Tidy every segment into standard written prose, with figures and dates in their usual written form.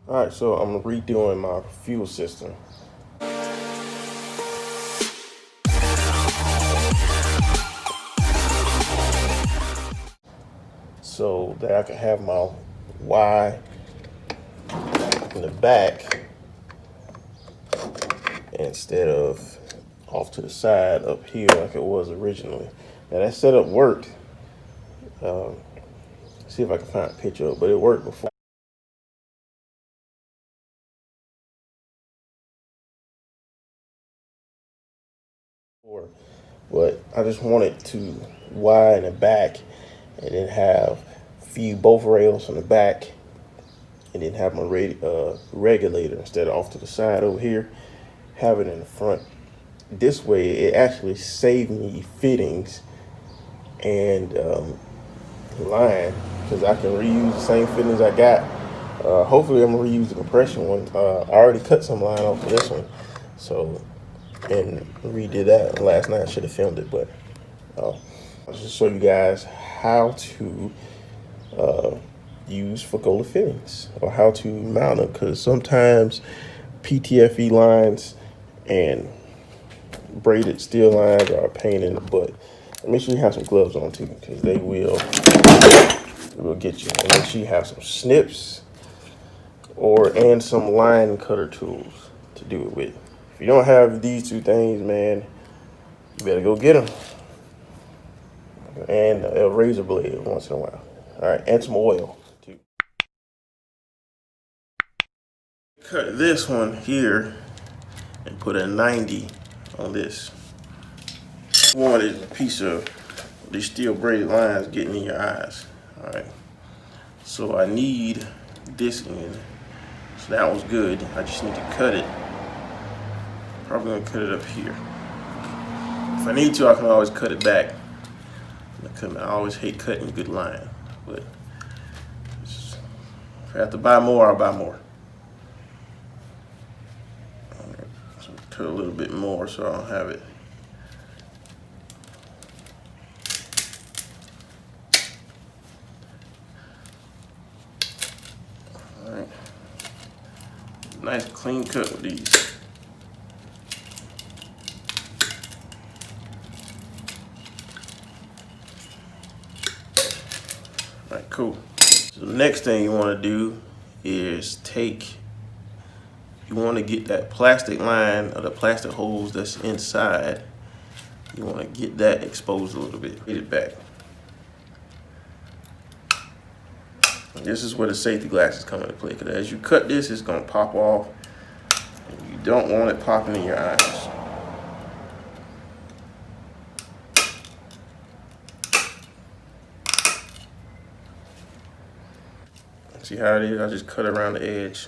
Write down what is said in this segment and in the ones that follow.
All right, so I'm redoing my fuel system so that I can have my Y in the back instead of off to the side up here like it was originally. Now that setup worked. See if I can find a picture of it, but it worked before. But I just wanted to Y in the back and then have feed both rails from the back and then have my regulator instead of off to the side over here, have it in the front. This way it actually saved me fittings and line because I can reuse the same fittings I got. Hopefully I'm gonna reuse the compression one. I already cut some line off of this one, so and redid that last night. I should have filmed it, but I'll just show you guys how to use Fagola fittings or how to mount them, because sometimes PTFE lines and braided steel lines are a pain in the butt. Make sure you have some gloves on too, because they will get you. And make sure you have some snips and some line cutter tools to do it with. If you don't have these two things, man, you better go get them. And a razor blade once in a while. All right, and some oil too. Cut this one here and put a 90 on this. One is a piece of these steel braided lines getting in your eyes. All right, so I need this end. So that was good. I just need to cut it. Probably gonna cut it up here. If I need to, I can always cut it back. I always hate cutting good line, but if I have to buy more, I'll buy more. Right, so cut a little bit more so I don't have it. All right, nice clean cut with these. All right, cool. So the next thing you want to do is you want to get that plastic line or the plastic hose that's inside. You want to get that exposed a little bit. Get it back. And this is where the safety glasses come into play, because as you cut this, it's going to pop off. And you don't want it popping in your eyes. See how it is? I just cut around the edge.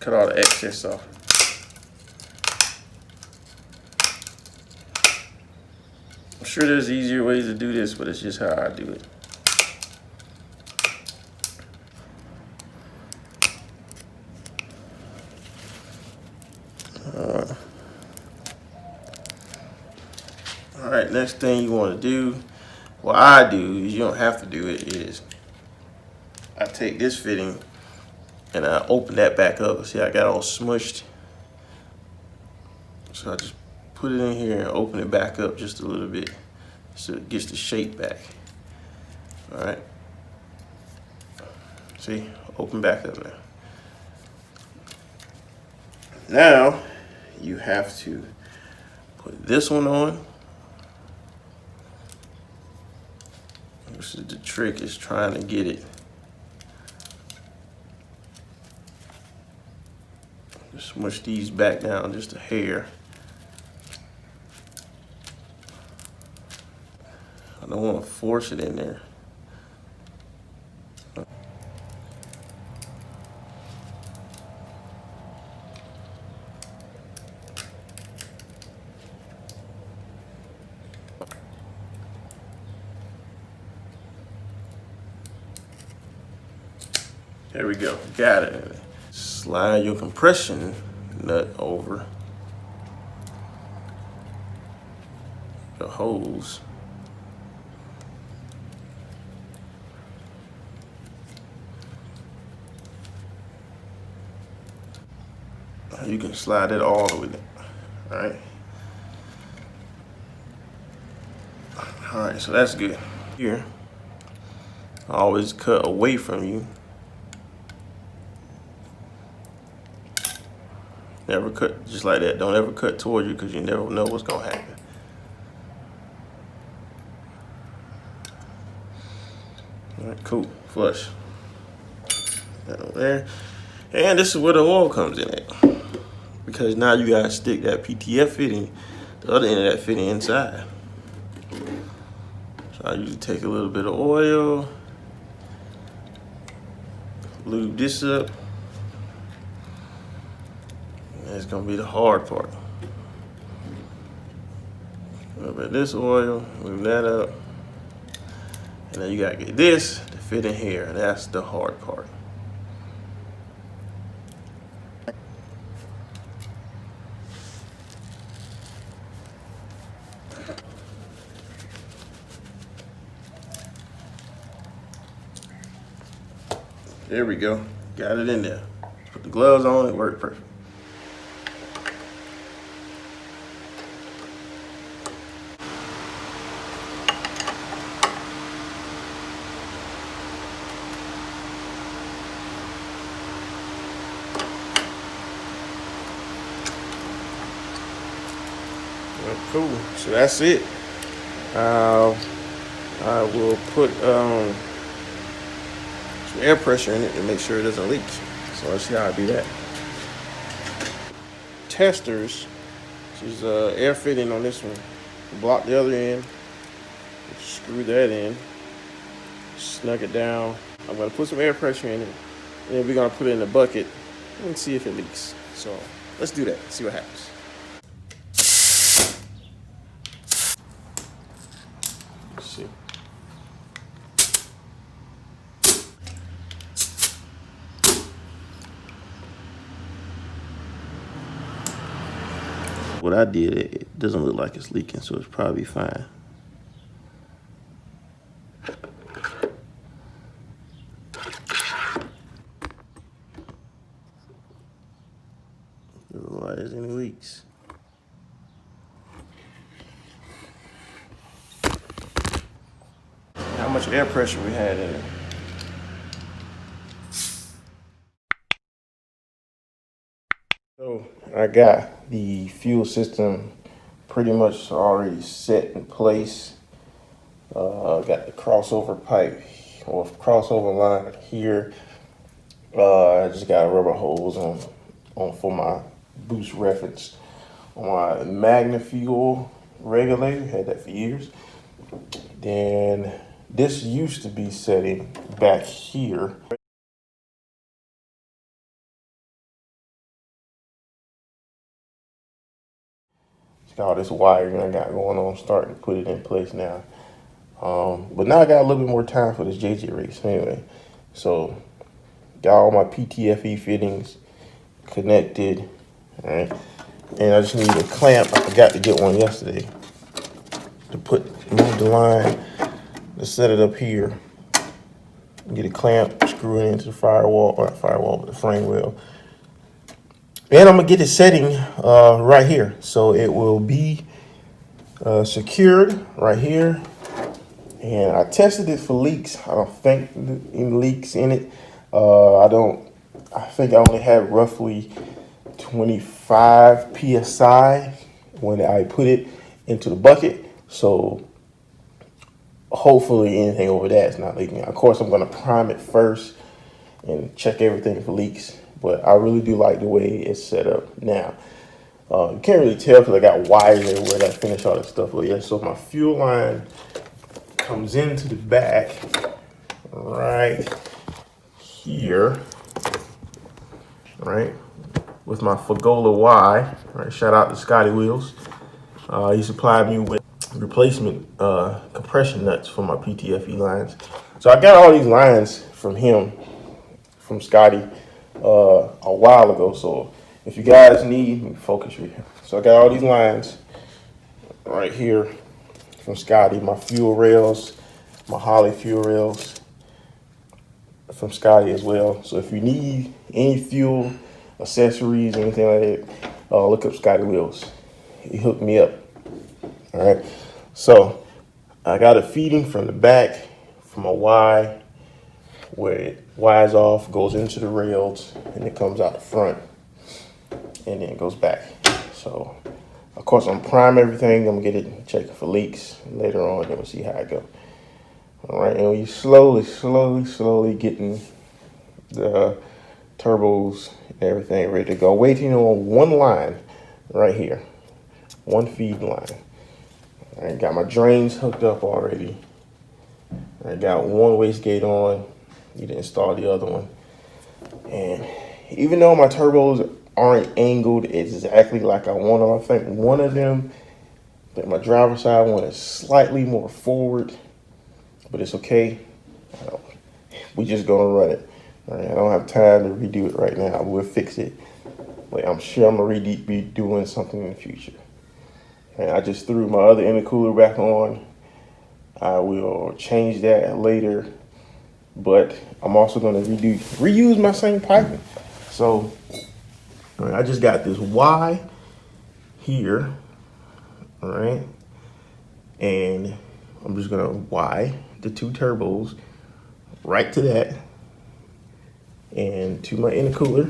Cut all the excess off. I'm sure there's easier ways to do this, but it's just how I do it. All right, next thing you want to do, what I do is, you don't have to do it, is I take this fitting and I open that back up. See, I got all smushed. So I just put it in here and open it back up just a little bit so it gets the shape back. All right. See, open back up now. Now you have to put this one on. This is the trick, is trying to get it. Just smush these back down just a hair. I don't want to force it in there. There we go, got it. Slide your compression nut over the hose. You can slide it all the way down. All right. All right, so that's good. Here, I always cut away from you. Never cut just like that. Don't ever cut toward you because you never know what's gonna happen. All right, cool. Flush. That over there. And this is where the oil comes in at. Because now you gotta stick that PTF fitting, the other end of that fitting inside. So I usually take a little bit of oil, lube this up. That's gonna be the hard part. A little bit of this oil, move that up. And then you gotta get this to fit in here. That's the hard part. There we go. Got it in there. Put the gloves on, it worked perfect. Well, cool. So that's it. I will put some air pressure in it to make sure it doesn't leak. So let's see how I do that. Testers. This is air fitting on this one. Block the other end. Screw that in. Snug it down. I'm gonna put some air pressure in it, and then we're gonna put it in the bucket and see if it leaks. So let's do that. See what happens. Let's see. What I did, it doesn't look like it's leaking, so it's probably fine. Doesn't look like there's any leaks. How much air pressure we had in it? So I got the fuel system pretty much already set in place. Got the crossover pipe or crossover line here. I just got a rubber hose on for my boost reference on my Magna fuel regulator. Had that for years. Then this used to be setting back here. All this wiring I got going on, starting to put it in place now. But now I got a little bit more time for this JJ race anyway. So got all my PTFE fittings connected, all right? And I just need a clamp. I forgot to get one yesterday to move the line, to set it up here. Get a clamp, screw it into the firewall, or not firewall, but the frame rail. And I'm gonna get the setting right here. So it will be secured right here. And I tested it for leaks. I don't think any leaks in it. I think I only had roughly 25 PSI when I put it into the bucket. So hopefully anything over that is not leaking. Of course, I'm gonna prime it first and check everything for leaks. But I really do like the way it's set up now. You can't really tell because I got wires everywhere that finish all that stuff. But yeah, so my fuel line comes into the back right here, right, with my Fagola Y. Right, shout out to Scotty Wheels. He supplied me with replacement compression nuts for my PTFE lines. So I got all these lines from him, from Scotty, a while ago. So if you guys need, let me focus right here. So I got all these lines right here from Scotty, my fuel rails, my Holly fuel rails from Scotty as well. So if you need any fuel accessories, anything like that, look up Scotty Wheels. He hooked me up. All right. So I got a feeding from the back from a Y, where it Y's off, goes into the rails, and it comes out the front, and then it goes back. So of course I'm prime everything. I'm gonna get it checking for leaks later on, then we'll see how it goes. All right, and we slowly getting the turbos and everything ready to go. Waiting on one line right here, one feed line. I got my drains hooked up already. I got one wastegate on. Need to install the other one. And even though my turbos aren't angled exactly like I want them, I think one of them, like my driver's side one, is slightly more forward, but it's okay. We just gonna run it. All right, I don't have time to redo it right now. We'll fix it, but I'm sure I'm gonna be doing something in the future. And I just threw my other intercooler back on. I will change that later, but I'm also gonna reuse my same piping. So I just got this Y here, all right, and I'm just gonna Y the two turbos right to that and to my intercooler,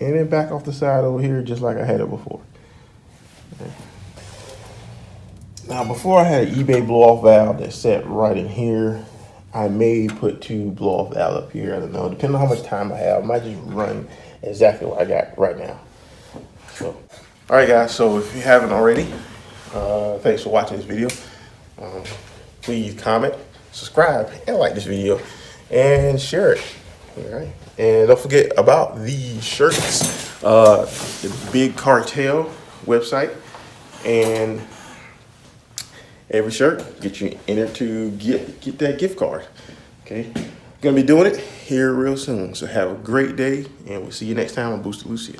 and then back off the side over here just like I had it before. Okay. Now, before I had an eBay blow-off valve that sat right in here. I may put two blow-off valves up here. I don't know. Depending on how much time I have, I might just run exactly what I got right now. So, all right, guys. So if you haven't already, thanks for watching this video. Please comment, subscribe, and like this video, and share it. All right. And don't forget about the shirts, the Big Cartel website, and every shirt get you entered to get that gift card. Okay, gonna be doing it here real soon. So have a great day, and we'll see you next time on Booster Lucia.